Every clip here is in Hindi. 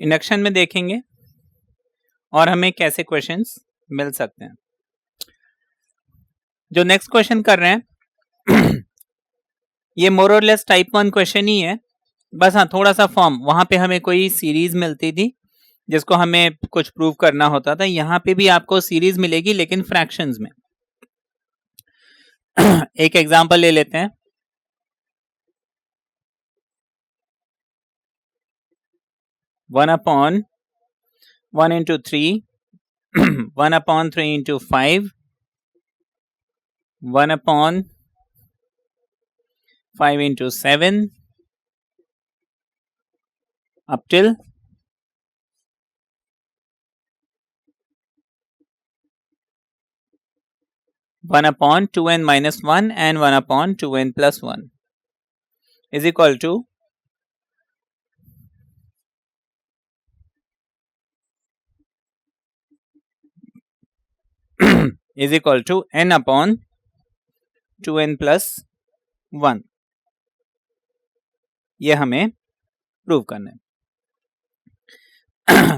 इंडक्शन में देखेंगे और हमें कैसे क्वेश्चंस मिल सकते हैं। जो नेक्स्ट क्वेश्चन कर रहे हैं ये मोर और लेस टाइप 1 क्वेश्चन ही है, बस हाँ थोड़ा सा फॉर्म, वहां पे हमें कोई सीरीज मिलती थी जिसको हमें कुछ प्रूव करना होता था, यहाँ पे भी आपको सीरीज मिलेगी लेकिन फ्रैक्शंस में। एक एग्जांपल ले लेते हैं। One upon 1 into 3, 1 upon 3 into 5, 1 upon 5 into 7 up till 1 upon 2n minus 1 and 1 upon 2n plus 1 is equal to n upon 2n plus 1। ये हमें प्रूव करना है।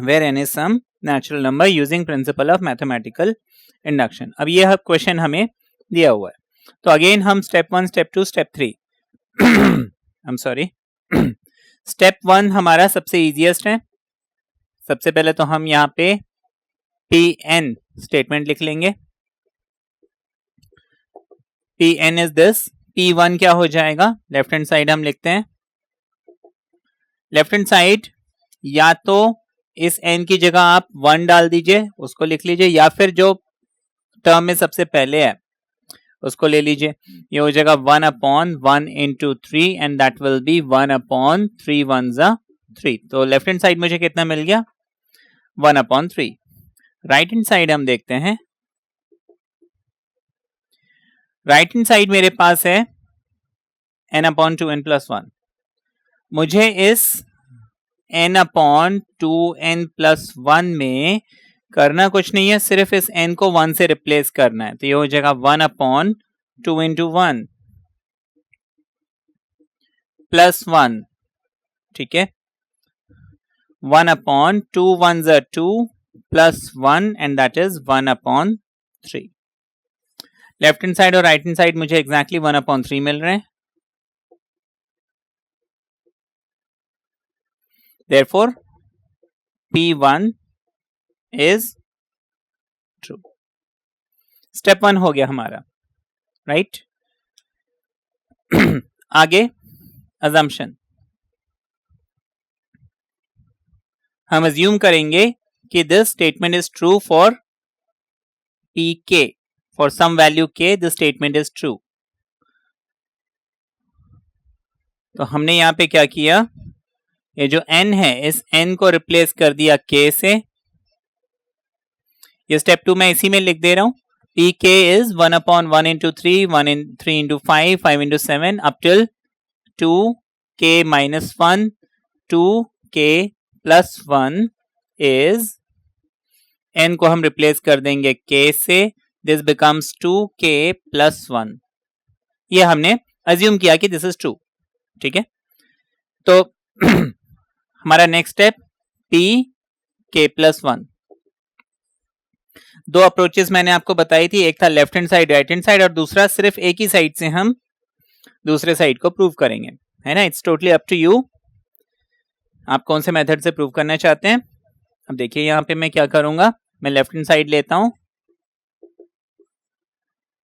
Where n is some natural number using principle of mathematical induction। अब ये क्वेश्चन हमें दिया हुआ है, तो अगेन हम step 1, step 2, step 3 I'm sorry step 1 हमारा सबसे इजीएस्ट है। सबसे पहले तो हम यहाँ पे Pn स्टेटमेंट लिख लेंगे। Pn इज दिस, P1 क्या हो जाएगा, लेफ्ट हैंड साइड हम लिखते हैं। लेफ्ट हैंड साइड या तो इस n की जगह आप 1 डाल दीजिए, उसको लिख लीजिए, या फिर जो टर्म में सबसे पहले है उसको ले लीजिए। ये हो जाएगा 1 upon 1 into 3 and that will be 1 upon 3 ones are 3। तो लेफ्ट हैंड साइड मुझे कितना मिल गया, 1 upon 3। राइट हैंड साइड हम देखते हैं। राइट हैंड साइड मेरे पास है n upon 2n plus 1। मुझे इस n upon 2n plus 1 में करना कुछ नहीं है, सिर्फ इस n को 1 से रिप्लेस करना है। तो ये हो जाएगा 1 upon 2 into 1 plus 1, ठीक है। 1 upon 2 ones are 2 plus 1 and that is 1 upon 3। Left hand side और राइट हैंड साइड मुझे एग्जैक्टली 1 upon 3 मिल रहे हैं। Therefore, P1 is true। Step 1 हो गया हमारा, राइट। आगे assumption, हम assume करेंगे कि this statement is true for Pk, for some value k this statement is true। तो हमने यहां पे क्या किया, ये जो n है इस n को रिप्लेस कर दिया k से। ये स्टेप 2 मैं इसी में लिख दे रहा हूं। Pk is 1 upon 1 into 3, 3 into 5, 5 into 7 up till 2k minus 1, 2k plus 1 is, n को हम रिप्लेस कर देंगे k से, this becomes 2k plus 1। ये हमने अज्यूम किया कि दिस इज ट्रू, ठीक है। तो हमारा नेक्स्ट स्टेप Pk plus 1। दो अप्रोचेस मैंने आपको बताई थी, एक था left hand side, right hand side, और दूसरा सिर्फ एक ही साइड से हम दूसरे साइड को प्रूव करेंगे, है ना। It's totally up to you, आप कौन से मेथड से प्रूव करना चाहते हैं। अब देखिए यहाँ पे मैं क्या करूंगा, मैं लेफ्ट हैंड साइड लेता हूं।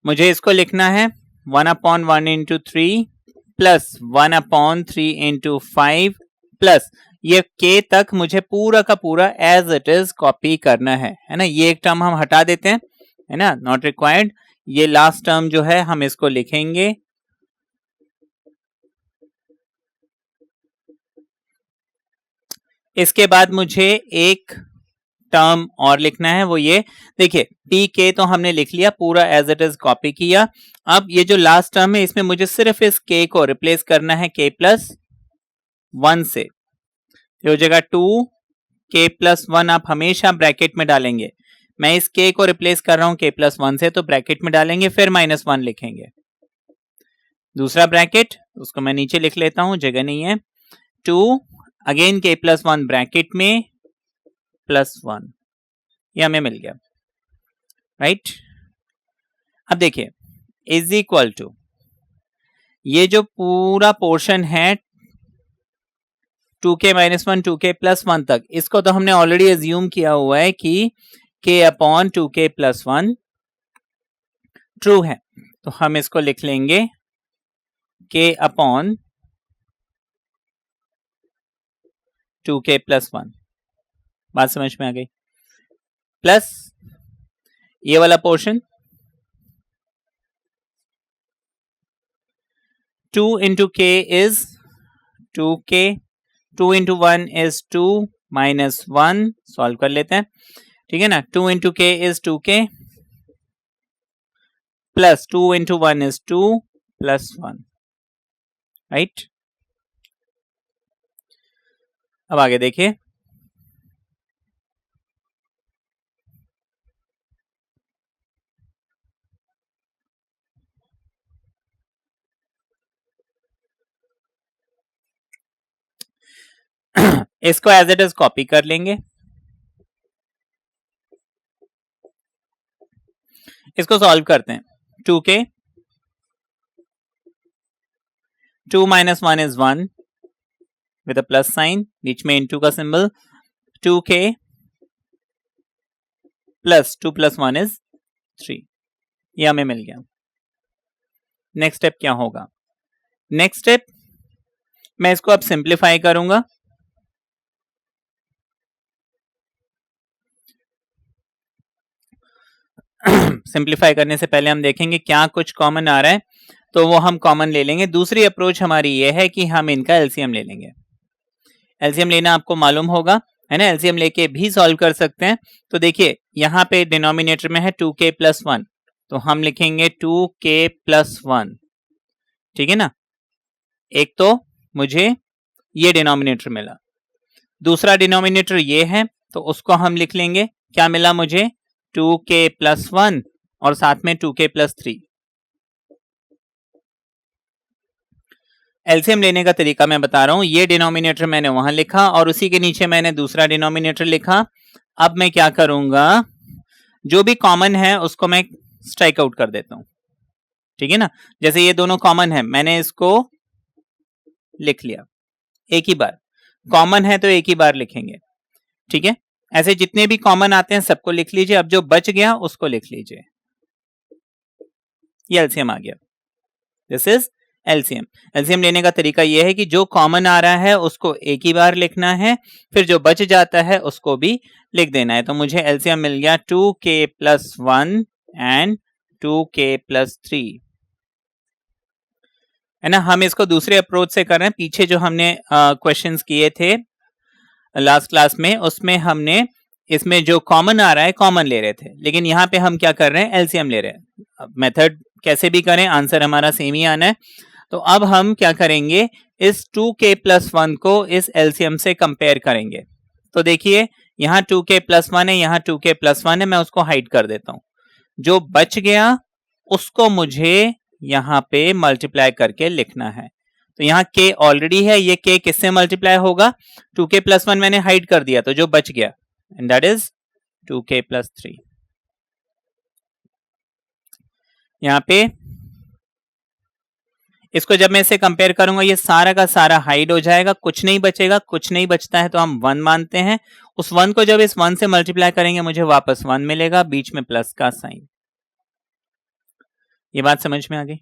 मुझे इसको लिखना है 1 upon 1 into 3 plus 1 upon 3 into 5 plus ये k तक मुझे पूरा का पूरा एज इट इज कॉपी करना है ना। ये एक टर्म हम हटा देते हैं, है ना, नॉट रिक्वायर्ड। ये लास्ट टर्म जो है हम इसको लिखेंगे। इसके बाद मुझे एक टर्म और लिखना है, वो ये देखिए Pk तो हमने लिख लिया, पूरा एज इट इज कॉपी किया। अब ये जो लास्ट टर्म है इसमें मुझे सिर्फ इस k को रिप्लेस करना है k प्लस 1 से। ये हो जाएगा 2k प्लस 1, आप हमेशा ब्रैकेट में डालेंगे। मैं इस k को रिप्लेस कर रहा हूं k प्लस 1 से, तो ब्रैकेट में डालेंगे, फिर -1 लिखेंगे। दूसरा ब्रैकेट उसको मैं नीचे लिख लेता हूं, जगह नहीं है। 2 अगेन k प्लस 1 ब्रैकेट में प्लस 1, ये हमें मिल गया, राइट। अब देखिए इज इक्वल टू ये जो पूरा पोर्शन है 2k माइनस 1 2k प्लस 1 तक, इसको तो हमने ऑलरेडी एज्यूम किया हुआ है कि k upon 2k plus 1 true है, तो हम इसको लिख लेंगे k अपॉन 2k प्लस 1। बात समझ में आ गई? प्लस ये वाला portion 2 into k is 2k, 2 into 1 is 2 minus 1, solve कर लेते हैं, ठीक है ना। 2 into k is 2k plus 2 into 1 is 2 plus 1, right. अब आगे देखिए, इसको एज इट इज कॉपी कर लेंगे, इसको सॉल्व करते हैं। 2k, 2 minus 1 is 1 with a plus sign, बीच में into का symbol, 2k plus 2 plus 1 is 3, ये हमें मिल गया। नेक्स्ट स्टेप क्या होगा? नेक्स्ट स्टेप मैं इसको अब सिंप्लीफाई करूंगा, सिंप्लीफाई करने से पहले हम देखेंगे क्या कुछ कॉमन आ रहा है, तो वो हम कॉमन ले लेंगे। दूसरी अप्रोच हमारी ये है कि हम इनका एलसीएम ले लेंगे। एलसीएम लेना आपको मालूम होगा, है ना, एलसीएम लेके भी सॉल्व कर सकते हैं। तो देखिए यहाँ पे डिनोमिनेटर में है 2k प्लस 1, तो हम लिखेंगे 2k प्लस 1, ठीक है ना। एक तो मुझे ये डिनोमिनेटर मिला, दूसरा डिनोमिनेटर ये है, तो उसको हम लिख लेंगे, क्या मिला मुझे, 2k प्लस 1 और साथ में 2k प्लस 3। एलसीएम लेने का तरीका मैं बता रहा हूं, ये डिनोमिनेटर मैंने वहां लिखा और उसी के नीचे मैंने दूसरा डिनोमिनेटर लिखा। अब मैं क्या करूंगा, जो भी कॉमन है उसको मैं स्ट्राइक आउट कर देता हूं, ठीक है ना। जैसे ये दोनों कॉमन है, मैंने इसको लिख लिया एक ही बार, कॉमन है तो एक ही बार लिखेंगे, ठीक है। ऐसे जितने भी कॉमन आते हैं सबको लिख लीजिए, अब जो बच गया उसको लिख लीजिए, ये एलसीएम आ गया। This is LCM. एलसीएम लेने का तरीका यह है कि जो कॉमन आ रहा है उसको एक ही बार लिखना है, फिर जो बच जाता है उसको भी लिख देना है। तो मुझे एलसीएम मिल गया 2k plus 1 and 2k plus 3, है ना। हम इसको दूसरे अप्रोच से कर रहे हैं, पीछे जो हमने क्वेश्चंस किए थे लास्ट क्लास में, उसमें हमने इसमें जो कॉमन आ रहा है कॉमन ले रहे थे, लेकिन यहाँ पे हम क्या कर रहे हैं, एलसीएम ले रहे हैं। मेथड कैसे भी करें आंसर हमारा सेम ही आना है। तो अब हम क्या करेंगे, इस 2k प्लस 1 को इस एलसीएम से कंपेयर करेंगे। तो देखिए यहाँ 2k प्लस 1 है, यहाँ 2k प्लस 1 है, मैं उसको हाइड कर देता हूं। जो बच गया उसको मुझे यहाँ पे मल्टीप्लाई करके लिखना है। तो यहाँ k ऑलरेडी है, ये k किससे मल्टीप्लाई होगा, 2k प्लस 1 मैंने हाइड कर दिया, तो जो बच गया and that is 2k plus 3। यहाँ पे इसको जब मैं इसे कंपेयर करूंगा ये सारा का सारा हाइड हो जाएगा, कुछ नहीं बचेगा, कुछ नहीं बचता है तो हम 1 मानते हैं। उस 1 को जब इस 1 से मल्टीप्लाई करेंगे मुझे वापस 1 मिलेगा, बीच में प्लस का साइन। ये बात समझ में आ गई?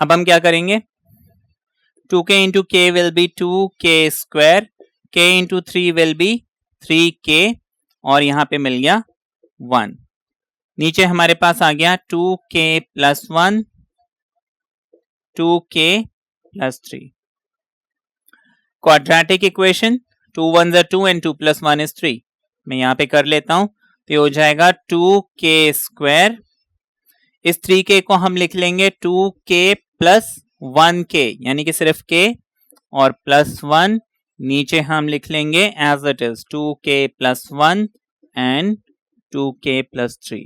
अब हम क्या करेंगे, 2k into k will be 2k square, k into 3 will be 3k और यहां पे मिल गया 1। नीचे हमारे पास आ गया 2k plus 1, 2k plus 3। Quadratic equation 2 1s are 2 and 2 plus 1 is 3। मैं यहां पे कर लेता हूं, तो ये हो जाएगा 2k स्क्वायर, इस 3k को हम लिख लेंगे 2k प्लस 1k, यानी कि सिर्फ k और प्लस 1, नीचे हम लिख लेंगे as it is 2k plus 1 and 2k+3।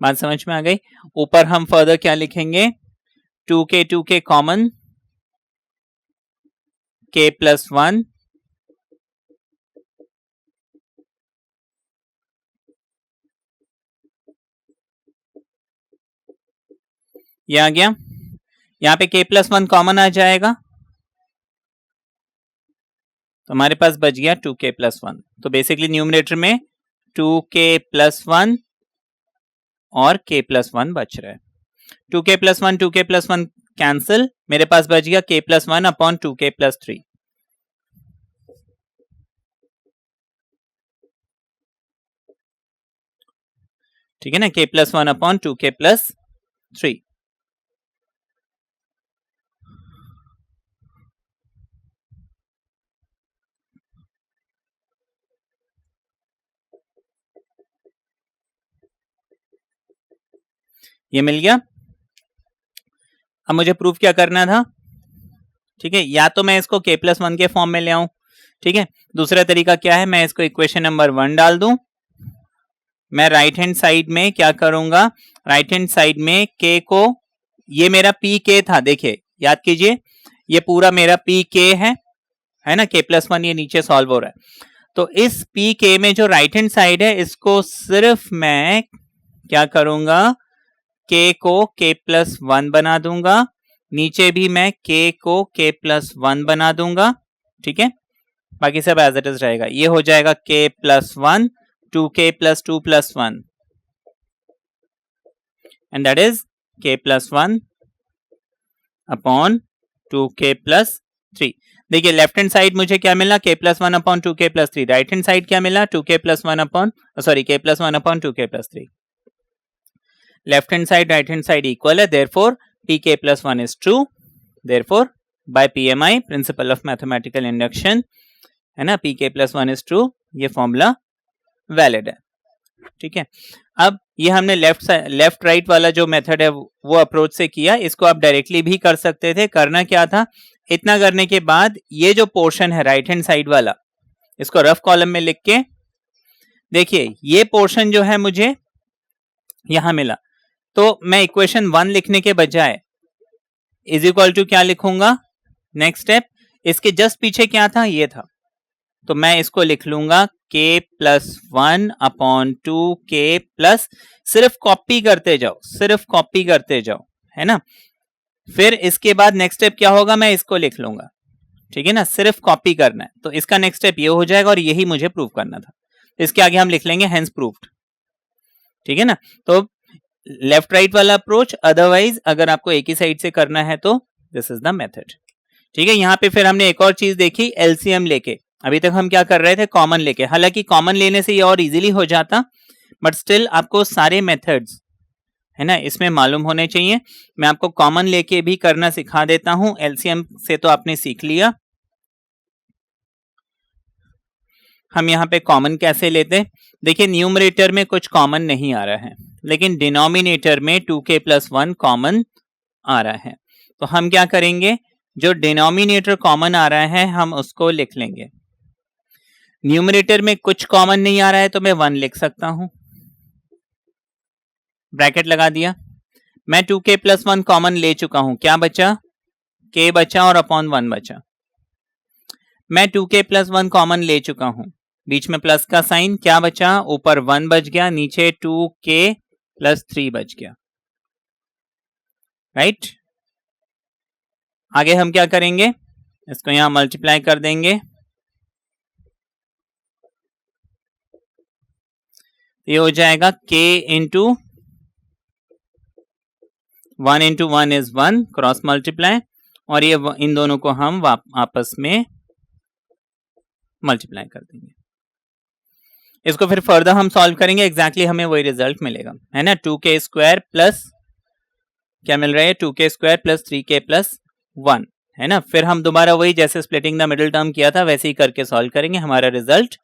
बात समझ में आ गई। ऊपर हम फर्दर क्या लिखेंगे, 2k कॉमन, k+1 ये आ गया। यहाँ पे k+1 कॉमन आ जाएगा तो हमारे पास बच गया 2k+1। तो बेसिकली न्यूमरेटर में 2k+1 और k+1 बच रहा है। 2k+1 कैंसिल, मेरे पास बच गया k+1 अपॉन 2k+3। ठीक है ना, k+1 अपॉन 2k+3। ये मिल गया। अब मुझे प्रूफ क्या करना था, ठीक है, या तो मैं इसको k+1 के फॉर्म में ले आऊं, ठीक है। दूसरा तरीका क्या है, मैं इसको इक्वेशन नंबर 1 डाल दूं। मैं राइट हैंड साइड में क्या करूंगा, राइट हैंड साइड में k को, ये मेरा pk था, देखिए याद कीजिए, ये पूरा मेरा pk है ना, k+1 ये नीचे सॉल्व हो रहा है। तो इस pk में जो राइट हैंड साइड है, इसको सिर्फ मैं क्या करूंगा, k को k+1 बना दूंगा, नीचे भी मैं k को k+1 बना दूंगा, ठीक है। बाकी सब एज इट इज रहेगा। ये हो जाएगा k+1 2k+2+1 and that is k+1 upon 2k+3। देखिए लेफ्ट हैंड साइड मुझे क्या मिला, k+1 upon 2k+3। Right hand side क्या मिला, 2k+1 upon k+1 upon 2k+3। Left hand side right hand side equal है, therefore pk+1 is true. Therefore by PMI principle of mathematical induction, है ना, pk+1 इज ट्रू, ये फॉर्मूला वैलिड है, ठीक है। अब ये हमने लेफ्ट राइट वाला जो मेथड है वो अप्रोच से किया, इसको आप डायरेक्टली भी कर सकते थे। करना क्या था, इतना करने के बाद ये जो पोर्शन है राइट हैंड साइड वाला, इसको रफ कॉलम में लिख के, देखिए ये पोर्शन जो है मुझे यहां मिला, तो मैं इक्वेशन 1 लिखने के बजाय इज इक्वल टू क्या लिखूंगा, नेक्स्ट स्टेप, इसके जस्ट पीछे क्या था, ये था, तो मैं इसको लिख लूंगा k+1 अपॉन 2k+, सिर्फ कॉपी करते जाओ, सिर्फ कॉपी करते जाओ, है ना। फिर इसके बाद नेक्स्ट स्टेप क्या होगा, मैं इसको लिख लूंगा, ठीक है ना, सिर्फ कॉपी करना है। तो इसका नेक्स्ट स्टेप ये हो जाएगा और यही मुझे प्रूव करना था। इसके आगे हम लिख लेंगे हेंस प्रूव्ड, ठीक है ना। तो लेफ्ट राइट वाला अप्रोच, अदरवाइज अगर आपको एक ही साइड से करना है तो दिस इज द मेथड, ठीक है। यहाँ पे फिर हमने एक और चीज देखी, एलसीएम लेके। अभी तक हम क्या कर रहे थे, कॉमन लेके, हालांकि कॉमन लेने से ये और इजीली हो जाता, बट स्टिल आपको सारे मेथड्स, है ना, इसमें मालूम होने चाहिए। मैं आपको कॉमन लेके भी करना सिखा देता हूं, एलसीएम से तो आपने सीख लिया। हम यहाँ पे कॉमन कैसे लेते, देखिए न्यूमरेटर में कुछ कॉमन नहीं आ रहा है, लेकिन डिनोमिनेटर में 2k+1 कॉमन आ रहा है। तो हम क्या करेंगे, जो डिनोमिनेटर कॉमन आ रहा है हम उसको लिख लेंगे। न्यूमरेटर में कुछ कॉमन नहीं आ रहा है तो मैं 1 लिख सकता हूं, ब्रैकेट लगा दिया। मैं 2k+1 कॉमन ले चुका हूं, क्या बचा, k बचा और अपॉन 1 बचा। मैं 2k+1 कॉमन ले चुका हूं, बीच में प्लस का साइन, क्या बचा, ऊपर 1 बच गया, नीचे 2k+3 बच गया, राइट। आगे हम क्या करेंगे, इसको यहां मल्टीप्लाई कर देंगे, ये हो जाएगा k into 1 into 1 is 1, cross multiply, और ये इन दोनों को हम आपस में मल्टीप्लाई कर देंगे। इसको फिर फर्दर हम सॉल्व करेंगे, एग्जैक्टली हमें वही रिजल्ट मिलेगा, है ना। 2k² प्लस क्या मिल रहा है, 2k² प्लस 3k+1, है ना। फिर हम दोबारा वही जैसे स्प्लिटिंग द मिडिल टर्म किया था वैसे ही करके सॉल्व करेंगे, हमारा रिजल्ट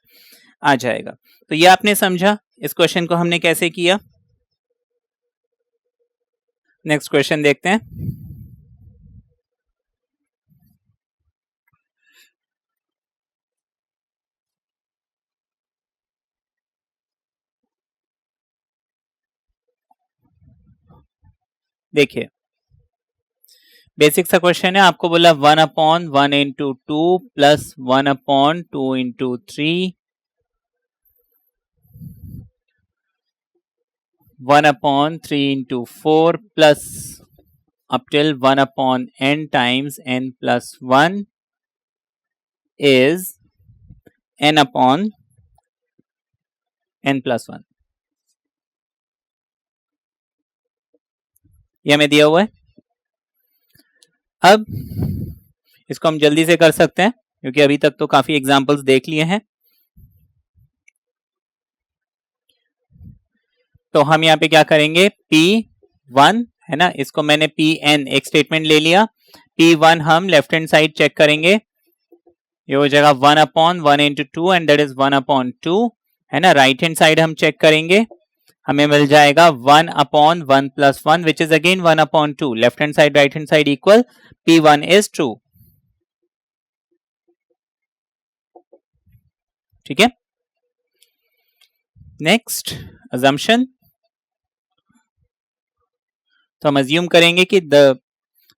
आ जाएगा। तो ये आपने समझा इस क्वेश्चन को हमने कैसे किया। नेक्स्ट क्वेश्चन देखते हैं। देखिए बेसिक सा क्वेश्चन है, आपको बोला 1/1 into 2 plus 1/2 into 3 1/3 into 4 plus up till 1/n times n plus 1 is n upon n plus 1. ये हमें दिया हुआ है. अब इसको हम जल्दी से कर सकते हैं क्योंकि अभी तक तो काफी एग्जांपल्स देख लिए हैं. तो हम यहाँ पे क्या करेंगे, P1 है ना, इसको मैंने Pn एक स्टेटमेंट ले लिया. P1 हम लेफ्ट हैंड साइड चेक करेंगे, ये हो जाएगा 1/1 into 2 एंड दैट इज 1/2 है ना. राइट हैंड साइड हम चेक करेंगे, हमें मिल जाएगा 1/1 plus 1 which is again 1/2. Left hand side right hand side equal, P1 is true. ठीक है. नेक्स्ट assumption, तो हम अज्यूम करेंगे कि द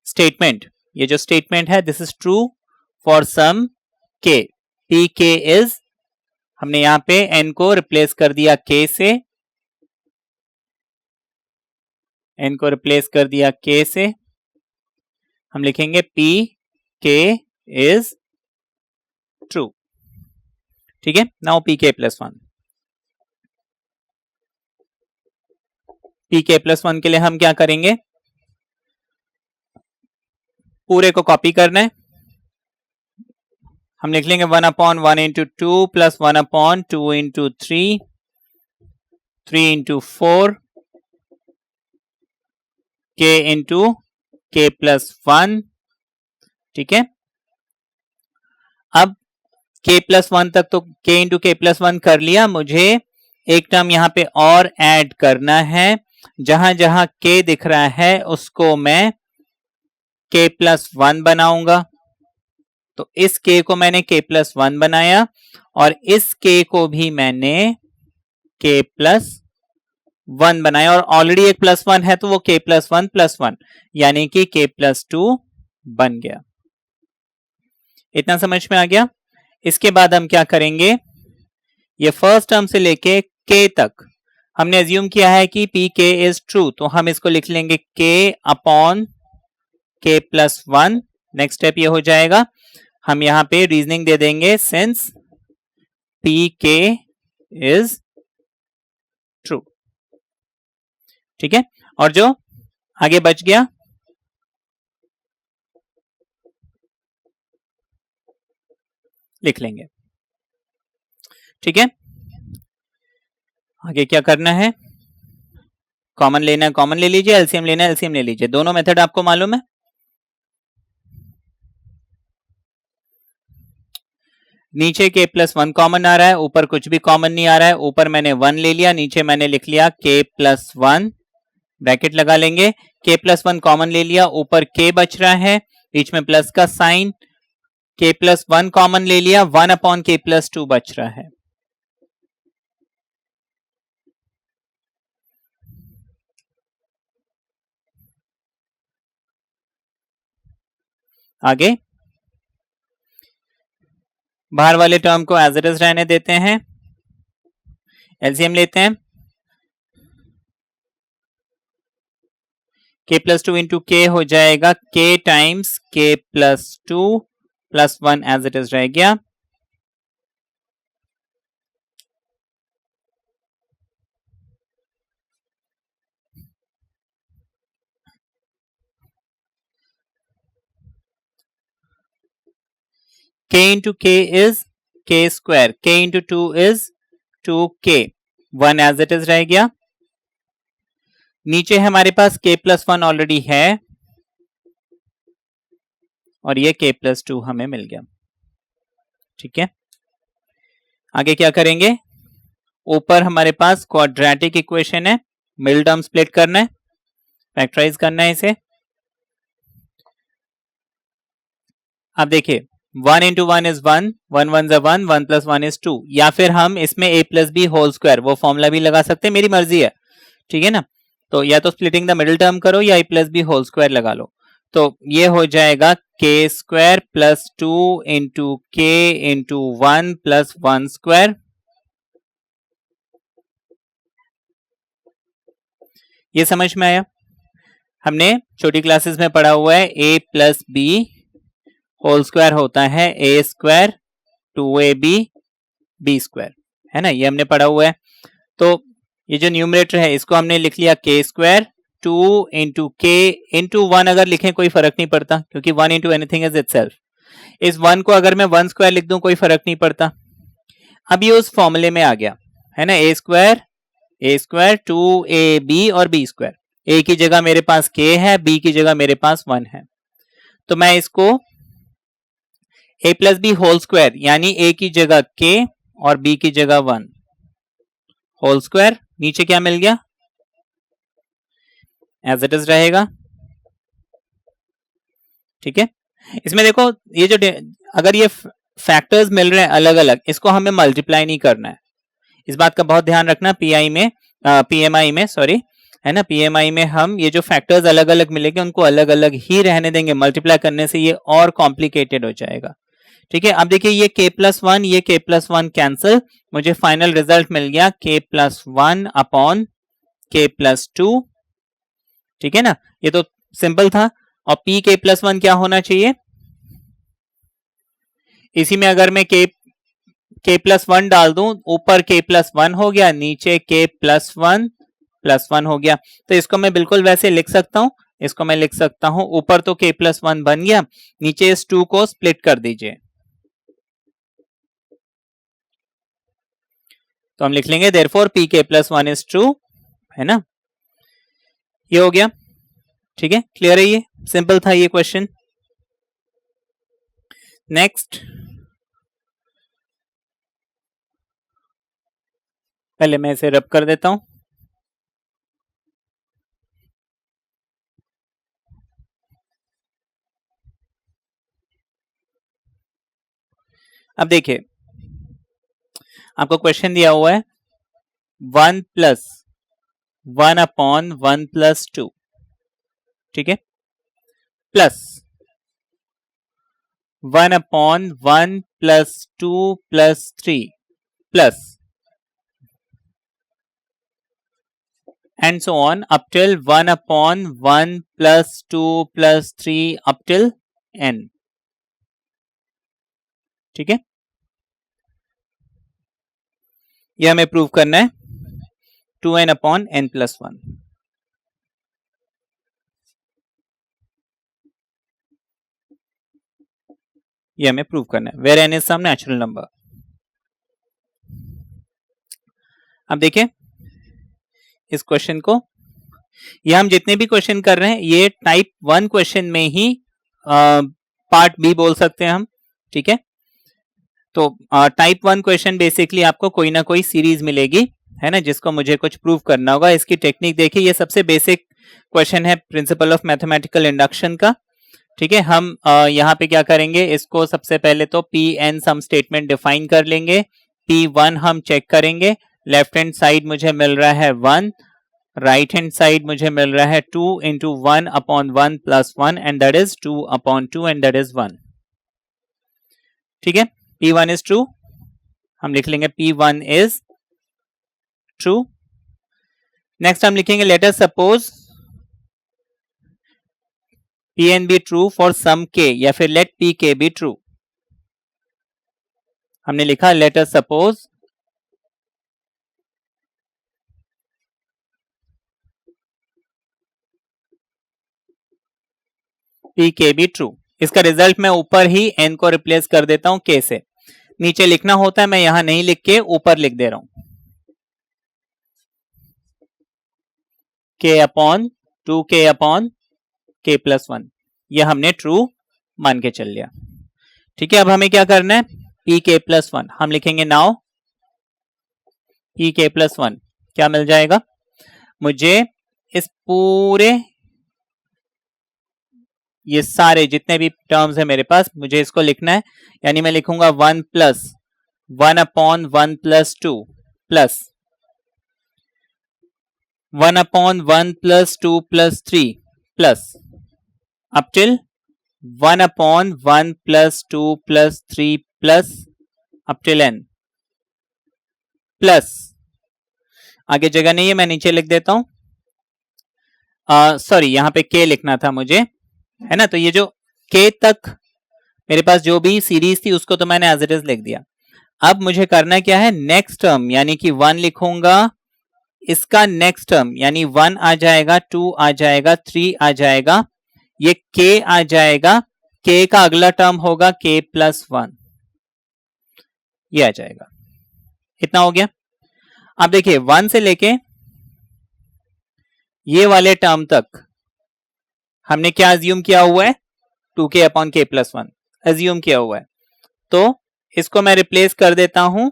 स्टेटमेंट, ये जो स्टेटमेंट है this is true for some k. P k is, हमने यहां पे n को रिप्लेस कर दिया k से, n को रिप्लेस कर दिया k से, हम लिखेंगे p k इज ट्रू. ठीक है. Now p k plus 1, p k plus 1 के लिए हम क्या करेंगे, पूरे को कॉपी करना है. हम लिख लेंगे 1/1 into 2 plus 1/2 into 3 into 4 k into k plus 1. ठीक है. अब k plus 1 तक तो k into k plus 1 कर लिया. मुझे एक टर्म यहां पे और ऐड करना है. जहां जहां k दिख रहा है उसको मैं k plus 1 बनाऊंगा. तो इस k को मैंने k plus 1 बनाया और इस k को भी मैंने k plus 1 बनाया, और ऑलरेडी एक प्लस 1 है तो वो k plus 1 plus 1 यानी कि k plus 2 बन गया. इतना समझ में आ गया. इसके बाद हम क्या करेंगे, ये फर्स्ट टर्म से लेके k तक हमने अज्यूम किया है कि पी के इज ट्रू, तो हम इसको लिख लेंगे k upon k plus 1. Next step ये हो जाएगा, हम यहां पे रीजनिंग दे देंगे since P k is true. ठीक है. और जो आगे बच गया लिख लेंगे. ठीक है. आगे क्या करना है, कॉमन लेना है कॉमन ले लीजिए, एलसीएम लेना है एलसीएम ले लीजिए. दोनों मेथड आपको मालूम है. नीचे k plus 1 कॉमन आ रहा है, ऊपर कुछ भी कॉमन नहीं आ रहा है. ऊपर मैंने 1 ले लिया, नीचे मैंने लिख लिया k plus 1, ब्रैकेट लगा लेंगे. k plus 1 कॉमन ले लिया, ऊपर k बच रहा है, बीच में प्लस का साइन. k plus 1 कॉमन ले लिया, 1/k plus 2 बच रहा है. आगे बाहर वाले टर्म को एज इट इज रहने देते हैं, एलसीएम लेते हैं. k plus 2 into k हो जाएगा k times k plus 2 plus 1 as it is रह गया. k into k is k square, k into 2 is 2k, 1 as it is रह गया. नीचे हमारे पास k plus 1 ऑलरेडी है और ये k plus 2 हमें मिल गया. ठीक है. आगे क्या करेंगे, ऊपर हमारे पास क्वाड्रेटिक इक्वेशन है, मिडिल टर्म स्प्लिट करना है, फैक्टराइज करना है इसे. अब देखिए 1 into 1 is 1, 1 1 is 1, 1 plus 1 is 2, या फिर हम इसमें a plus b whole square वो फॉर्मूला भी लगा सकते हैं, मेरी मर्जी है. ठीक है ना. तो या तो स्प्लिटिंग द मिडिल टर्म करो या a plus B whole square लगा लो। तो ये हो जाएगा k square plus 2 into k into 1 plus 1 square. ये समझ में आया? हमने छोटी क्लासेस में पढ़ा हुआ है a plus B whole square होता है a square 2ab B square, है ना, ये हमने पढ़ा हुआ है। तो ये जो न्यूमरेटर है इसको हमने लिख लिया k square 2 into k into 1, अगर लिखें कोई फर्क नहीं पड़ता क्योंकि 1 इंटू एनीथिंग इज इटसेल्फ। इस 1 को अगर मैं 1 स्क्वायर लिख दूं कोई फर्क नहीं पड़ता। अब ये उस फॉर्मूले में आ गया, है ना, a स्क्वायर 2ab और b स्क्वायर। a की जगह मेरे पास k है, b की जगह मेरे पास 1 है। तो मैं इसको a plus B whole square यानी a की जगह k और b की जगह 1 होल स्क्वायर, नीचे क्या मिल गया, एज इट इज रहेगा। ठीक है, इसमें देखो ये जो अगर ये फैक्टर्स मिल रहे हैं अलग अलग, इसको हमें मल्टीप्लाई नहीं करना है, इस बात का बहुत ध्यान रखना। पीएमआई में सॉरी, है ना, पीएमआई में हम ये जो फैक्टर्स अलग अलग मिलेंगे उनको अलग अलग ही रहने देंगे, मल्टीप्लाई करने से ये और कॉम्प्लिकेटेड हो जाएगा। ठीक है, अब देखिए ये k प्लस 1 ये k प्लस 1 कैंसिल, मुझे फाइनल रिजल्ट मिल गया k plus 1 upon k plus 2। ठीक है ना, ये तो सिंपल था। और p k प्लस 1 क्या होना चाहिए, इसी में अगर मैं k प्लस 1 डाल दूं, ऊपर k प्लस 1 हो गया, नीचे k प्लस 1 हो गया। तो इसको मैं बिल्कुल वैसे लिख सकता हूं, इसको मैं लिख सकता हूं, ऊपर तो k प्लस 1 बन गया, नीचे इस 2 को स्प्लिट कर दीजिए। तो हम लिख लेंगे therefore p k plus 1 is true, है ना, ये हो गया। ठीक है, क्लियर है, ये सिंपल था ये क्वेश्चन। नेक्स्ट, पहले मैं इसे रब कर देता हूं। अब देखिए आपको क्वेश्चन दिया हुआ है 1 प्लस 1 अपॉन 1 प्लस 2, ठीक है, plus 1 upon 1 plus 2 plus 3 plus and so on up till 1 upon 1 plus 2 plus 3 up till n। ठीक है, यह हमें प्रूव करना है 2n अपॉन n प्लस 1। यह हमें प्रूव करना है where n is some natural number. अब देखिए इस क्वेश्चन को, ये हम जितने भी क्वेश्चन कर रहे हैं ये टाइप 1 क्वेश्चन में ही पार्ट बी बोल सकते हैं हम। ठीक है, तो टाइप 1 क्वेश्चन बेसिकली आपको कोई ना कोई सीरीज मिलेगी, है ना, जिसको मुझे कुछ प्रूव करना होगा। इसकी टेक्निक देखिए, ये सबसे बेसिक क्वेश्चन है प्रिंसिपल ऑफ मैथमेटिकल इंडक्शन का। ठीक है, हम यहाँ पे क्या करेंगे, इसको सबसे पहले तो P n some statement define कर लेंगे। P1 हम चेक करेंगे, लेफ्ट हैंड साइड मुझे मिल रहा है 1, राइट हैंड साइड मुझे मिल रहा है 2 into 1 upon 1 plus 1 and that is 2 upon 2 and that is 1। ठीक है, P1 इज ट्रू, हम लिख लेंगे P1 इज ट्रू। नेक्स्ट हम लिखेंगे let us suppose Pn be true for some k, या फिर लेट Pk बी ट्रू। हमने लिखा let us suppose Pk be true. इसका रिजल्ट मैं ऊपर ही n को रिप्लेस कर देता हूं k से, नीचे लिखना होता है, मैं यहां नहीं लिख के ऊपर लिख दे रहा हूं, k upon 2k upon k plus 1, यह हमने ट्रू मान के चल लिया। ठीक है, अब हमें क्या करना है, Pk प्लस 1 हम लिखेंगे नाउ Pk प्लस 1 क्या मिल जाएगा मुझे, इस पूरे ये सारे जितने भी टर्म्स है मेरे पास मुझे इसको लिखना है, यानी मैं लिखूंगा 1 plus 1 upon 1 plus 2 plus 1/1 plus 2 plus 3 plus up till 1/1 plus 2 plus 3 plus up till n plus आगे जगह नहीं है, मैं नीचे लिख देता हूं, सॉरी यहां पे k लिखना था मुझे, है ना। तो ये जो k तक मेरे पास जो भी सीरीज थी उसको तो मैंने एज इट इज लिख दिया। अब मुझे करना क्या है, नेक्स्ट टर्म यानी कि 1 लिखूंगा, इसका नेक्स्ट टर्म यानी 1 आ जाएगा, 2 आ जाएगा, 3 आ जाएगा, ये k आ जाएगा, k का अगला टर्म होगा k प्लस 1, ये आ जाएगा। इतना हो गया। अब देखिए 1 से लेके ये वाले टर्म तक हमने क्या अज्यूम किया हुआ है, 2k upon k plus 1 assume किया हुआ है। तो इसको मैं रिप्लेस कर देता हूं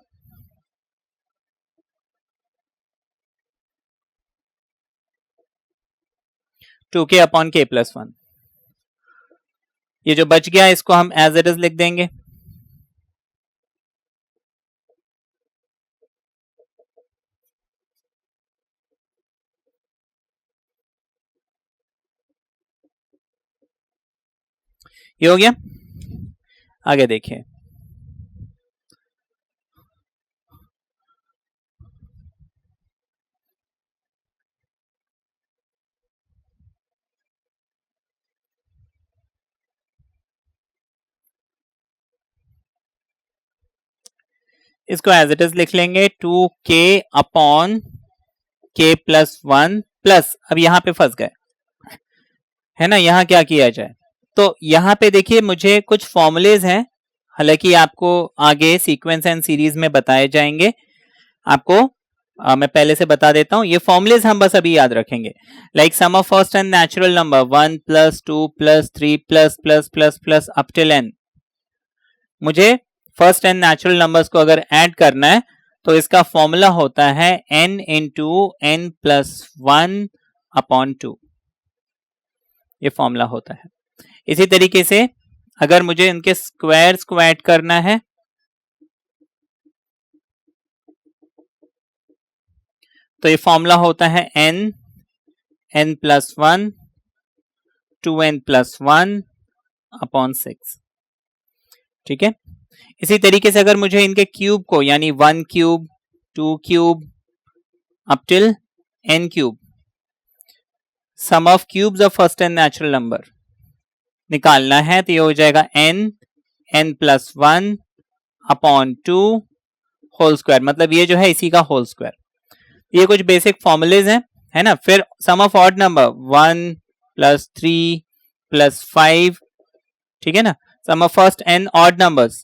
2k अपॉन k प्लस 1। ये जो बच गया इसको हम एज इट इज लिख देंगे। ये हो गया। आगे देखिए, इसको एज इट इज लिख लेंगे 2k upon k plus 1 plus, अब यहां पे फंस गए, है ना। यहां क्या किया जाए, तो यहां पे देखिए मुझे कुछ फॉर्मूलेज हैं, हालांकि आपको आगे सीक्वेंस एंड सीरीज में बताए जाएंगे। आपको मैं पहले से बता देता हूं, ये फॉर्मूलेज हम बस अभी याद रखेंगे। Like sum of first n natural number 1 plus 2 plus 3 plus plus plus plus up till n। मुझे फर्स्ट एंड नेचुरल नंबर्स को अगर ऐड करना है तो इसका फॉर्मूला होता है n into n plus 1 upon 2, ये फॉर्मूला होता है। इसी तरीके से अगर मुझे इनके स्क्वायर्स को ऐड करना है तो ये फॉर्मूला होता है n plus 1 2n plus 1 upon 6, ठीक है। इसी तरीके से अगर मुझे इनके क्यूब को यानी 1 cube 2 cube up till n cube, sum of cubes of first n natural number निकालना है तो ये हो जाएगा n plus 1 upon 2 whole square, मतलब ये जो है इसी का होल स्क्वायर। ये कुछ बेसिक फॉर्मूलेज हैं, है ना। फिर sum of odd number 1 plus 3 plus 5, ठीक है ना। Sum of first n odd numbers,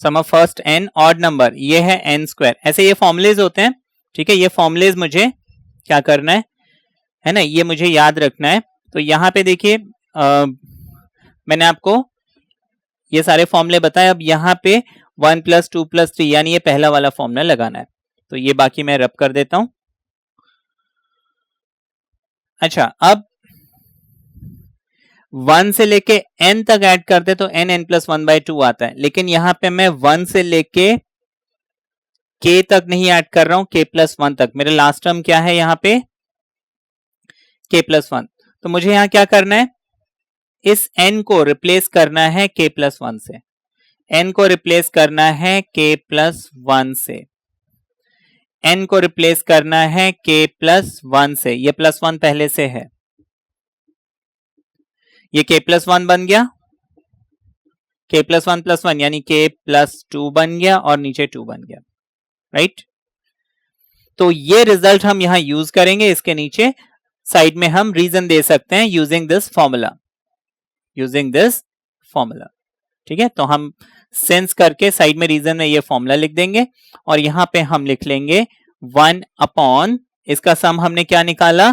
sum of first n odd number, ये है n स्क्वायर। ऐसे ये फॉर्मूलेज होते हैं, ठीक है। ये फॉर्मूलेज मुझे क्या करना है ना, ये मुझे याद रखना है। तो यहां पे देखिए मैंने आपको ये सारे फॉर्मूले बताए। अब यहाँ पे 1 प्लस 2 प्लस 3 यानी ये पहला वाला फॉर्मूला लगाना है, तो ये बाकी मैं रब कर देता हूं। अच्छा, अब 1 से लेके n तक ऐड करते तो n प्लस 1/2 आता है, लेकिन यहां पे मैं 1 से लेके k तक नहीं ऐड कर रहा हूं, k प्लस 1 तक। मेरा लास्ट टर्म क्या है यहाँ पे, k प्लस 1। तो मुझे यहां क्या करना है, इस n को रिप्लेस करना है k प्लस 1 से, n को रिप्लेस करना है k प्लस 1 से, n को रिप्लेस करना है k प्लस 1 से। ये प्लस 1 पहले से है, ये k प्लस 1 बन गया, k प्लस 1 प्लस 1 यानी k प्लस 2 बन गया और नीचे 2 बन गया, राइट। तो ये रिजल्ट हम यहां यूज करेंगे, इसके नीचे साइड में हम रीजन दे सकते हैं using this formula, using this formula, ठीक है। तो हम सेंस करके साइड में रीजन में ये फॉर्मूला लिख देंगे और यहां पे हम लिख लेंगे 1 अपॉन, इसका सम हमने क्या निकाला,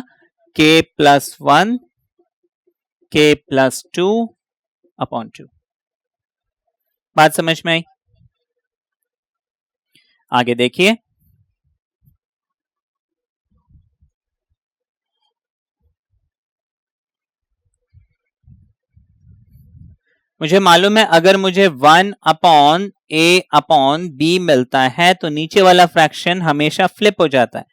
k plus 1 k plus 2 upon 2। बात समझ में आई? आगे देखिए, मुझे मालूम है अगर मुझे 1/a/b मिलता है तो नीचे वाला फ्रैक्शन हमेशा फ्लिप हो जाता है,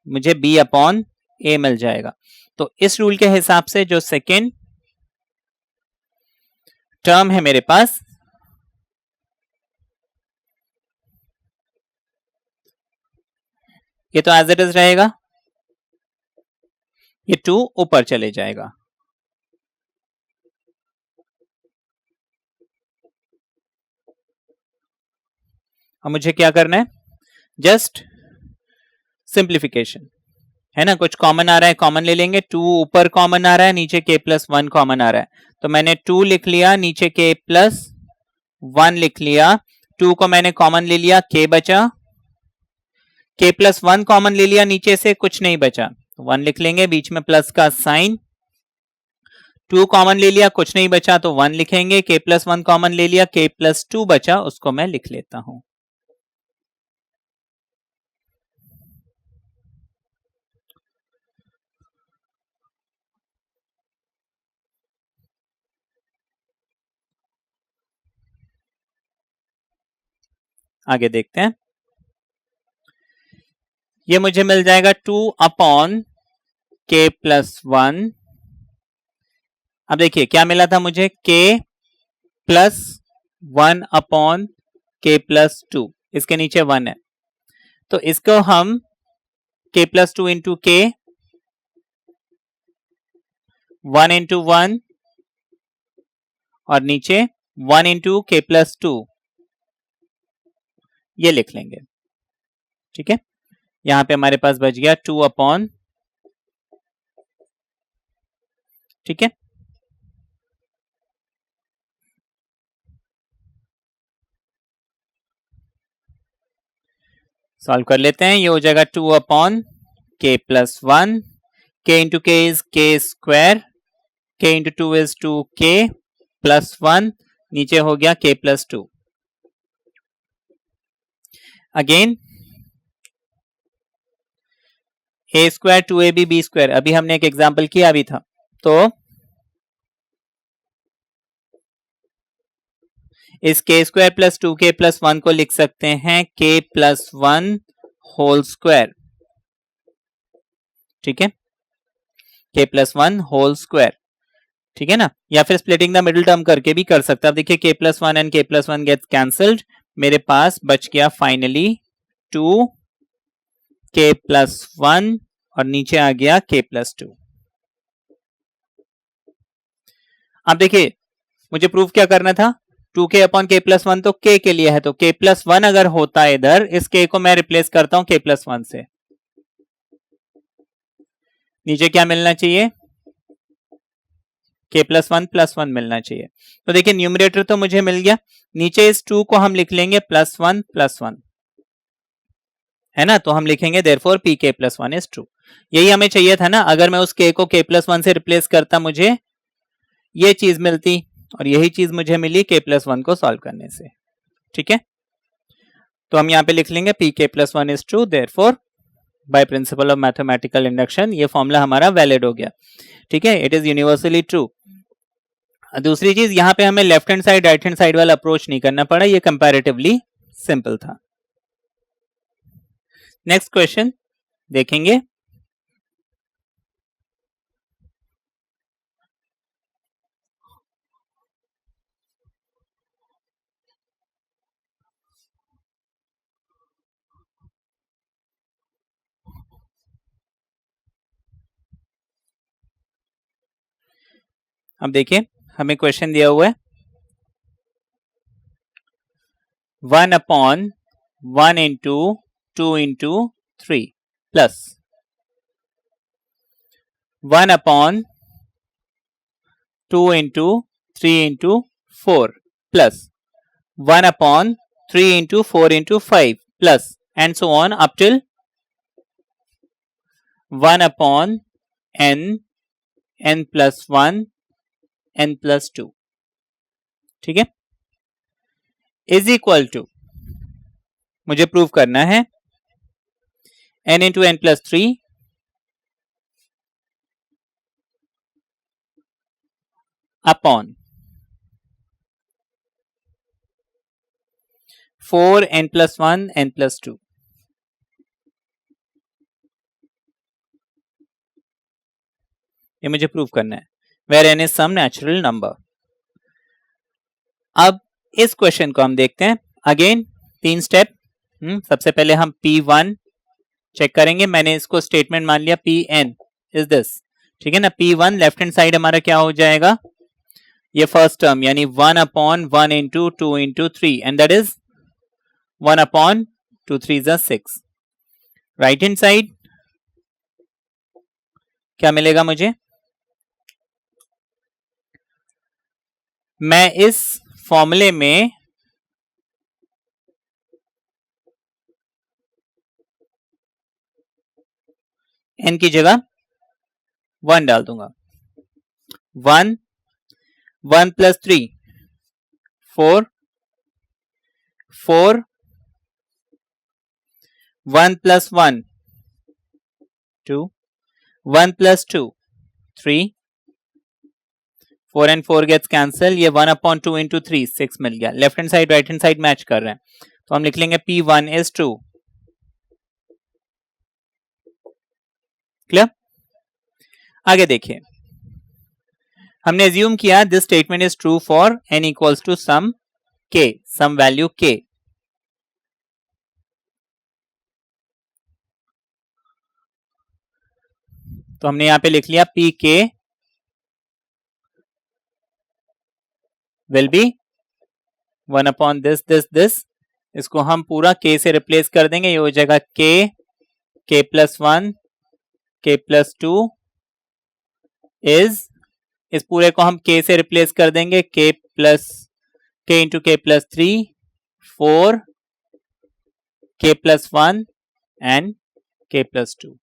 मुझे b/a मिल जाएगा। तो इस रूल के हिसाब से जो सेकेंड टर्म है मेरे पास, ये तो एज इट इज रहेगा, ये 2 ऊपर चले जाएगा। अब मुझे क्या करना है, जस्ट सिंप्लीफिकेशन है ना, कुछ कॉमन आ रहा है कॉमन ले लेंगे, 2 ऊपर कॉमन आ रहा है, नीचे k+1 कॉमन आ रहा है, तो मैंने 2 लिख लिया, नीचे k+1 लिख लिया, 2 को मैंने कॉमन ले लिया, k बचा, k+1 कॉमन ले लिया, नीचे से कुछ नहीं बचा, 1 लिख लेंगे, बीच में प्लस का साइन, 2 कॉमन ले लिया, कुछ नहीं बचा तो 1 लिखेंगे, k+1 कॉमन ले लिया, k+2 बचा, उसको मैं लिख लेता हूं। आगे देखते हैं, ये मुझे मिल जाएगा 2/k+1। अब देखिए क्या मिला था मुझे, k+1/k+2, इसके नीचे 1 है, तो इसको हम k+2 इंटू k, 1 इंटू 1 और नीचे 1 इंटू k+2 ये लिख लेंगे। ठीक है, यहां पे हमारे पास बच गया 2/, ठीक है, सॉल्व कर लेते हैं, ये हो जाएगा 2/k+1, k into k is k², k into 2 is 2k+1, नीचे हो गया k+2। Again a² 2ab b², अभी हमने एक एग्जांपल किया भी था, तो इस k² प्लस 2k+1 को लिख सकते हैं k+1 होल स्क्वायर। ठीक है, k+1 होल स्क्वायर, ठीक है ना, या फिर स्प्लिटिंग द मिडिल टर्म करके भी कर सकते हैं। अब देखिए k+1 and k+1 gets cancelled, मेरे पास बच गया फाइनली 2k+1 और नीचे आ गया k+2। अब देखिए मुझे प्रूफ क्या करना था, 2k/k+1 तो k के लिए है, तो k+1 अगर होता है इधर, इस k को मैं रिप्लेस करता हूं k+1 से, नीचे क्या मिलना चाहिए, k+1 मिलना चाहिए। तो देखिए न्यूमरेटर तो मुझे मिल गया, नीचे इस 2 को हम लिख लेंगे +1 है ना, तो हम लिखेंगे देयरफॉर pk+1 इज ट्रू। यही हमें चाहिए था ना, अगर मैं उस k को k+1 से रिप्लेस करता मुझे ये चीज मिलती, और यही चीज मुझे मिली k+1 को सॉल्व करने से। ठीक है, तो हम यहां पे लिख लेंगे pk+1 is true, therefore by principle of mathematical induction ये फॉर्मूला हमारा वैलिड हो गया। ठीक है, इट इज यूनिवर्सली ट्रू। दूसरी चीज, यहां पे हमें left hand side right hand side वाला अप्रोच नहीं करना पड़ा, ये कंपैरेटिवली सिंपल था। नेक्स्ट क्वेश्चन देखेंगे, अब देखिए हमें क्वेश्चन दिया हुआ है 1/1 into 2 into 3 plus 1/2 into 3 into 4 plus 1/3 into 4 into 5 plus and so on up till 1/n n+1 n+2। ठीक है, इज इक्वल टू, मुझे प्रूव करना है n into n+3 upon 4 n+1 n+2. ये मुझे प्रूव करना है, where n is some natural number. अब इस क्वेश्चन को हम देखते हैं. Again 3 step. सबसे पहले हम P1 चेक करेंगे. मैंने इसको स्टेटमेंट मान लिया Pn इज दिस. ठीक है ना. P1 लेफ्ट हैंड साइड हमारा क्या हो जाएगा, ये फर्स्ट टर्म यानी 1/1 into 2 into 3 and that is 1/2 3 is 6. Right hand side क्या मिलेगा मुझे, मैं इस फॉर्मूले में n की जगह 1 डाल दूंगा. 1 + 3 4 4 1 + 1 2 1 + 2 3 4 and 4 gets cancel. ये 1/2 into 3 6 मिल गया. Left hand side right hand side match कर रहे हैं, तो हम लिख लेंगे P1 is 2. क्लियर. आगे देखिए, हमने एज्यूम किया this statement is true for n equals to sum k, sum value k. तो हमने यहां पे लिख लिया Pk will be 1/this. इसको हम पूरा k से रिप्लेस कर देंगे. ये हो जाएगा k+1 k+2 इज, इस पूरे को हम k से रिप्लेस कर देंगे k into k+3 4 k+1 and k+2.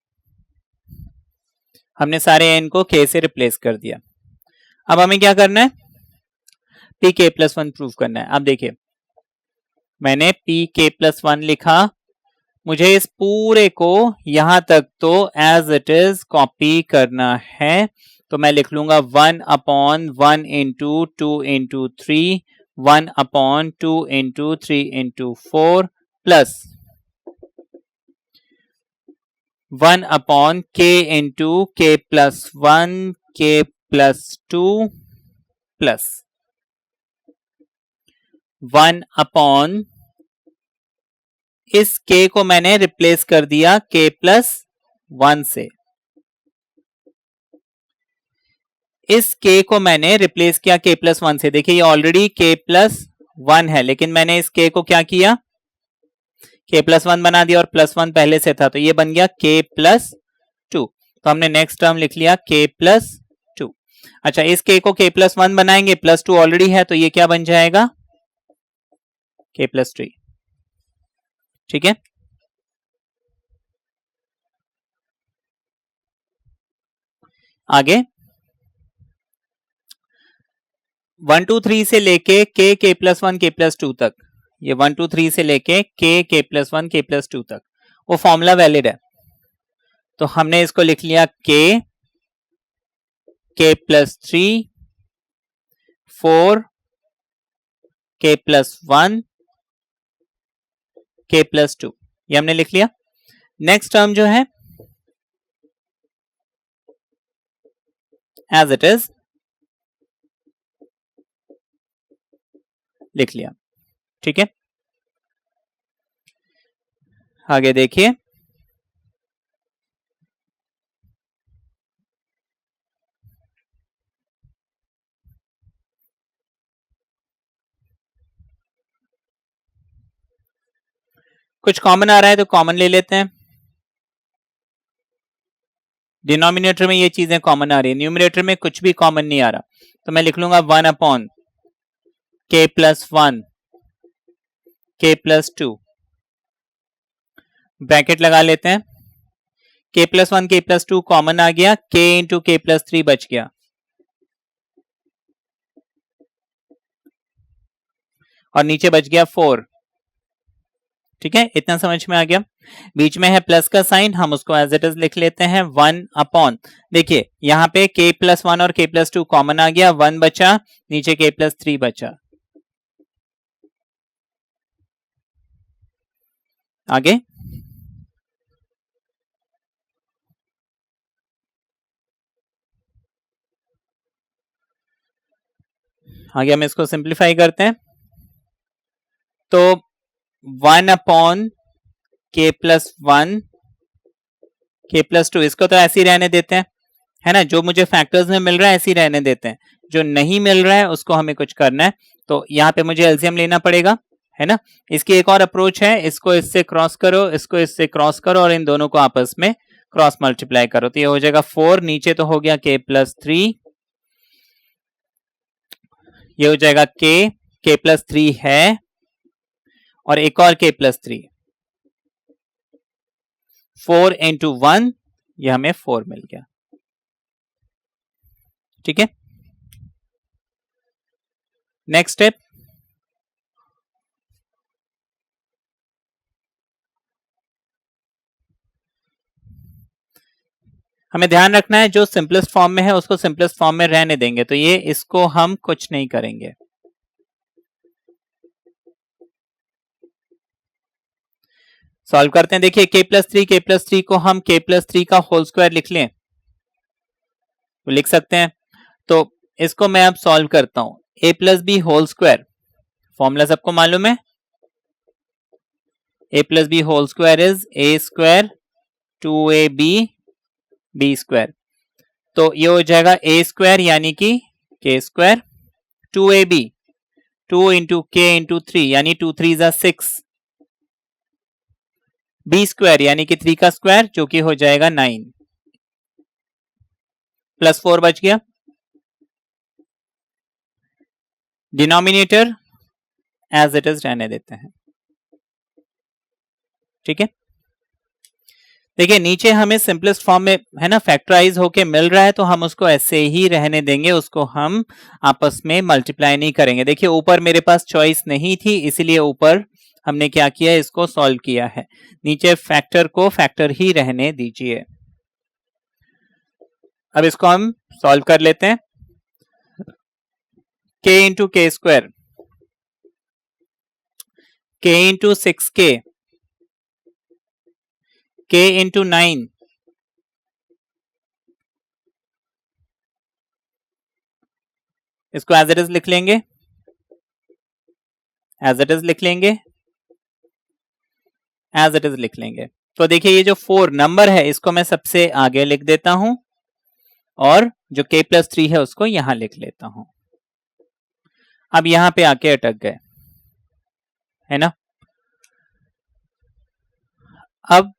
हमने सारे n को k से रिप्लेस कर दिया. अब हमें क्या करना है, pk+1 प्रूव करना है. अब देखिए, मैंने pk+1 लिखा. मुझे इस पूरे को यहां तक तो एज इट इज कॉपी करना है, तो मैं लिख लूंगा 1/1 into 2 into 3 1/2 into 3 into 4 plus 1/k into k+1 k+2 plus 1/, इस k को मैंने रिप्लेस कर दिया k+1 से. इस k को मैंने रिप्लेस किया k+1 से. देखिए ये ऑलरेडी k+1 है, लेकिन मैंने इस k को क्या किया, k+1 बना दिया और +1 पहले से था, तो ये बन गया k+2. तो हमने नेक्स्ट टर्म लिख लिया k+2. अच्छा, इस k को k+1 बनाएंगे, +2 ऑलरेडी है, तो ये क्या बन जाएगा k+3. ठीक है. आगे 1 2 3 से लेके k+1 k+2 तक, ये 1 2 3 से लेके k+1 k+2 तक वो फॉर्मूला वैलिड है. तो हमने इसको लिख लिया k+3 4 k+1 k+2, ये हमने लिख लिया. नेक्स्ट टर्म जो है एज इट इज लिख लिया. ठीक है. आगे देखिए, कुछ कॉमन आ रहा है तो कॉमन ले लेते हैं. डिनोमिनेटर में ये चीजें कॉमन आ रही है, न्यूमरेटर में कुछ भी कॉमन नहीं आ रहा, तो मैं लिख लूंगा 1/k+1 k+2 ब्रैकेट लगा लेते हैं. k+1 k+2 कॉमन आ गया, k into k+3 बच गया और नीचे बच गया 4. ठीक है, इतना समझ में आ गया. बीच में है प्लस का साइन, हम उसको एज इट इज लिख लेते हैं 1/, देखिए यहां पे k+1 और k+2 कॉमन आ गया, 1 बचा, नीचे k+3 बचा. आगे हम इसको सिंप्लीफाई करते हैं, तो 1/k+1 k+2 इसको तो ऐसे ही रहने देते हैं, है ना। जो मुझे फैक्टर्स में मिल रहा है ऐसे ही रहने देते हैं, जो नहीं मिल रहा है उसको हमें कुछ करना है, तो यहाँ पे मुझे एलसीएम लेना पड़ेगा, है ना। इसकी एक और अप्रोच है, इसको इससे क्रॉस करो, इसको इससे क्रॉस करो और इन दोनों को आपस में क्रॉस मल्टीप्लाई करो, तो ये हो जाएगा 4, नीचे तो हो गया k+3, ये हो जाएगा k+3 है और एक और k+3, 4 into 1, ये हमें 4 मिल गया, ठीक है। नेक्स्ट स्टेप, हमें ध्यान रखना है जो सिंपलेस्ट फॉर्म में है उसको सिंपलेस्ट फॉर्म में रहने देंगे, तो ये इसको हम कुछ नहीं करेंगे। सॉल्व करते हैं, देखिए k+3 को हम k+3 का होल स्क्वायर लिख लें तो लिख सकते हैं, तो इसको मैं अब सॉल्व करता हूं। a+b होल स्क्वायर, फॉर्मूला सबको मालूम है, a+b whole square is a² 2ab b², तो ये हो जाएगा a² यानी कि k², 2ab 2 into k into 3 यानी 2 3s are 6, b² यानी कि 3 का स्क्वायर जो कि हो जाएगा 9, प्लस 4 बच गया, डिनोमिनेटर एज इट इज रहने देते हैं, ठीक है। देखिए नीचे हमें सिंपलेस्ट फॉर्म में, है ना, फैक्टराइज होके मिल रहा है, तो हम उसको ऐसे ही रहने देंगे, उसको हम आपस में मल्टीप्लाई नहीं करेंगे। देखिए ऊपर मेरे पास चॉइस नहीं थी, इसीलिए ऊपर हमने क्या किया, इसको सॉल्व किया है, नीचे फैक्टर को फैक्टर ही रहने दीजिए। अब इसको हम सॉल्व कर लेते हैं, k into k square, k into 6k, k into 9, इसको एज इट इज लिख लेंगे, एज इट इज लिख लेंगे, एज इट इज लिख लेंगे। तो देखिए ये जो 4 नंबर है इसको मैं सबसे आगे लिख देता हूं और जो k+3 है उसको यहां लिख लेता हूं। अब यहां पे आके अटक गए, है ना। अब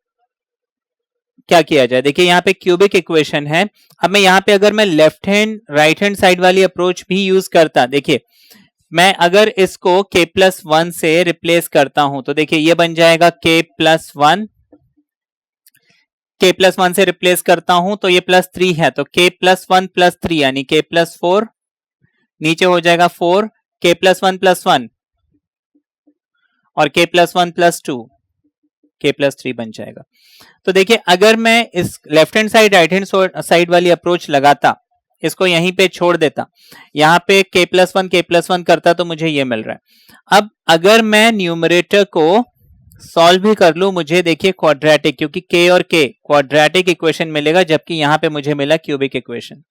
क्या किया जाए, देखिए यहाँ पे क्यूबिक इक्वेशन है, अब मैं यहाँ पे अगर मैं left hand right hand side वाली अप्रोच भी यूज करता, देखिए मैं अगर इसको k+1 से रिप्लेस करता हूं तो देखिए ये बन जाएगा k+1, k+1 से रिप्लेस करता हूं तो ये +3 है, तो k+1 +3 यानी k+4, नीचे हो जाएगा 4, k+1 +1 और k+1 +2, k+3 बन जाएगा। तो देखिए अगर मैं इस left hand side right hand side वाली अप्रोच लगाता, इसको यहीं पे छोड़ देता, यहां पे k+1 करता तो मुझे ये मिल रहा है। अब अगर मैं न्यूमरेटर को सॉल्व भी कर लूं, मुझे देखिए क्वाड्रेटिक, क्योंकि k और k क्वाड्रेटिक इक्वेशन मिलेगा, जबकि यहां पे मुझे मिला क्यूबिक इक्वेशन।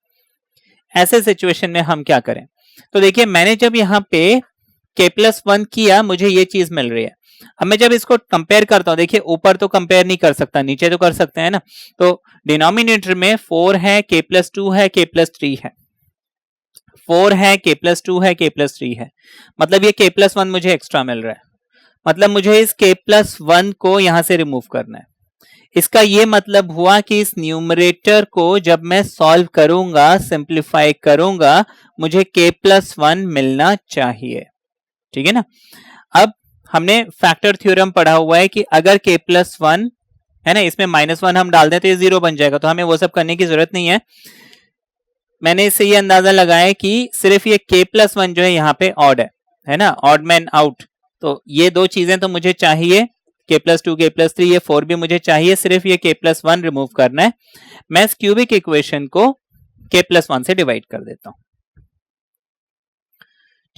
ऐसे सिचुएशन में हम क्या करें, तो देखिए मैंने जब यहां पे k+1 किया मुझे ये चीज मिल रही है। अब मैं जब इसको कंपेयर करता हूं, देखिए ऊपर तो कंपेयर नहीं कर सकता, नीचे तो कर सकते हैं ना, तो डिनोमिनेटर में 4 है, k+2 है, k+3 है, 4 है, k+2 है, k+3 है, मतलब ये k+1 मुझे एक्स्ट्रा मिल रहा है, मतलब मुझे इस k+1 को यहां से रिमूव करना है। इसका ये मतलब हुआ कि इस न्यूमरेटर को जब मैं सॉल्व करूंगा, सिंप्लीफाई करूंगा, मुझे k+1 मिलना चाहिए, ठीक है ना। अब हमने फैक्टर थ्योरम पढ़ा हुआ है कि अगर k+1 है ना, इसमें -1 हम डाल दें तो ये 0 बन जाएगा, तो हमें वो सब करने की जरूरत नहीं है। मैंने इससे ये अंदाजा लगाया कि सिर्फ ये k+1 जो है यहाँ पे ऑड है ना, ऑड मैन आउट, तो ये दो चीजें तो मुझे चाहिए, k+2 k+3, ये 4 भी मुझे चाहिए, सिर्फ ये k+1 रिमूव करना है। मैं इस क्यूबिक इक्वेशन को k+1 से डिवाइड कर देता हूं,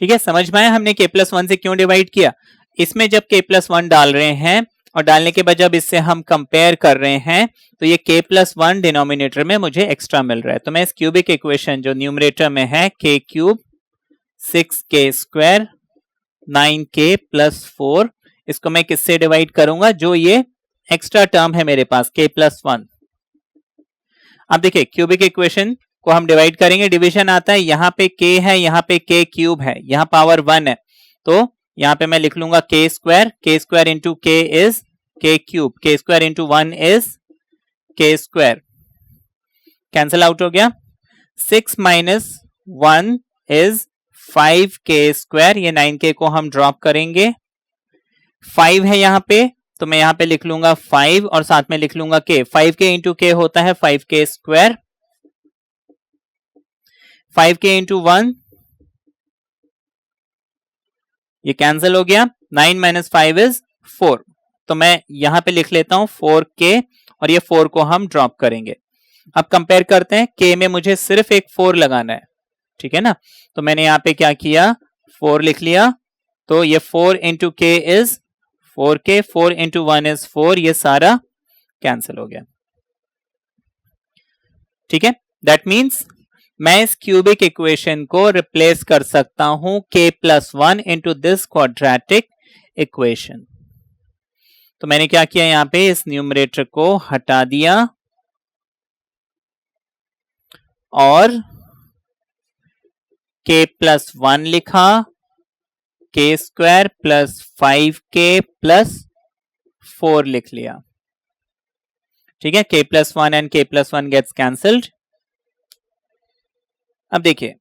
ठीक है। समझ में आया हमने k+1 से क्यों डिवाइड किया। इसमें जब k+1 डाल रहे हैं और डालने के बाद जब इससे हम कंपेयर कर रहे हैं तो ये k प्लस 1 डिनोमिनेटर में मुझे एक्स्ट्रा मिल रहा है। तो मैं इस क्यूबिक इक्वेशन जो न्यूमरेटर में है k cube 6k square 9k plus 4, इसको मैं किससे डिवाइड करूंगा, जो ये एक्स्ट्रा टर्म है मेरे पास k प्लस 1। अब देखिए क्यूबिक इक्वेशन को हम डिवाइड करेंगे, डिवीजन आता है, यहाँ पे k है, यहाँ पे k क्यूब है, यहाँ पावर 1 है, तो यहाँ पे मैं लिख लूंगा k square into k is k cube, k square into 1 is k square, cancel out हो गया। 6 माइनस 1 इज 5k स्क्वायर, ये 9k को हम ड्रॉप करेंगे, 5 है यहाँ पे तो मैं यहाँ पे लिख लूंगा 5 और साथ में लिख लूंगा k, 5k इंटू k होता है 5k स्क्वायर, 5k इंटू 1 ये कैंसिल हो गया, 9 माइनस 5 इज 4, तो मैं यहां पे लिख लेता हूं 4k और ये 4 को हम ड्रॉप करेंगे। अब कंपेयर करते हैं, k में मुझे सिर्फ एक 4 लगाना है, ठीक है ना, तो मैंने यहां पे क्या किया 4 लिख लिया, तो ये 4 into k is 4k, 4 into 1 is 4, ये सारा कैंसिल हो गया, ठीक है। दैट मीन्स मैं इस क्यूबिक इक्वेशन को रिप्लेस कर सकता हूं k plus 1 into this quadratic equation. तो मैंने क्या किया, यहां पे इस न्यूमरेटर को हटा दिया और k प्लस 1 लिखा, k square plus 5k plus 4 लिख लिया, ठीक है। k plus 1 and k plus 1 gets cancelled. अब देखिए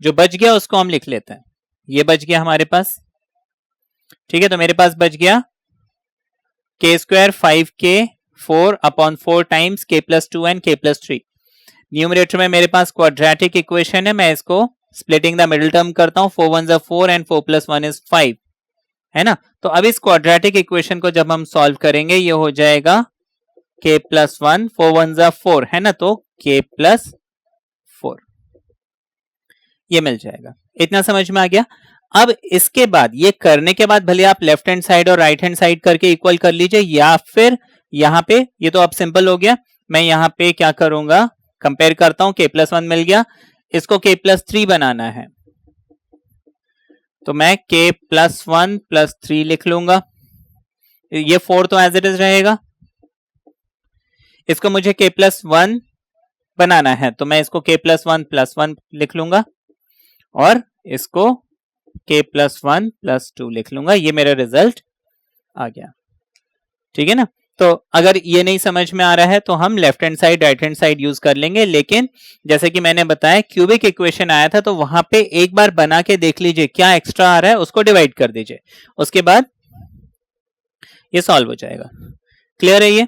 जो बच गया उसको हम लिख लेते हैं, ये बच गया हमारे पास, ठीक है। तो मेरे पास बच गया k square 5k 4 upon 4 times k plus 2 and k plus 3। Numerator में मेरे पास क्वाड्रेटिक इक्वेशन है, मैं इसको स्प्लिटिंग द मिडिल टर्म करता हूं, 4 1 4 एंड 4 प्लस 1 इज 5, है ना। तो अब इस क्वाड्रेटिक इक्वेशन को जब हम सॉल्व करेंगे ये हो जाएगा k प्लस 1, 4 1 4, है ना, तो k प्लस 4 ये मिल जाएगा। इतना समझ में आ गया। अब इसके बाद ये करने के बाद भले आप लेफ्ट हैंड साइड और राइट हैंड साइड करके इक्वल कर लीजिए, या फिर यहां पे ये तो अब सिंपल हो गया, मैं यहां पे क्या करूंगा, कंपेयर करता हूं, k प्लस 1 मिल गया, इसको k प्लस 3 बनाना है, तो मैं k प्लस 1 प्लस 3 लिख लूंगा, ये 4 तो एज इट इज रहेगा, इसको मुझे k प्लस 1 बनाना है, तो मैं इसको k प्लस 1 प्लस 1 लिख लूंगा और इसको k प्लस 1 प्लस 2 लिख लूंगा, ये मेरा रिजल्ट आ गया, ठीक है ना। तो अगर ये नहीं समझ में आ रहा है तो हम left hand side right hand side use कर लेंगे, लेकिन जैसे कि मैंने बताया क्यूबिक इक्वेशन आया था तो वहां पे एक बार बना के देख लीजिए, क्या एक्स्ट्रा आ रहा है उसको डिवाइड कर दीजिए, उसके बाद ये सॉल्व हो जाएगा। क्लियर है ये?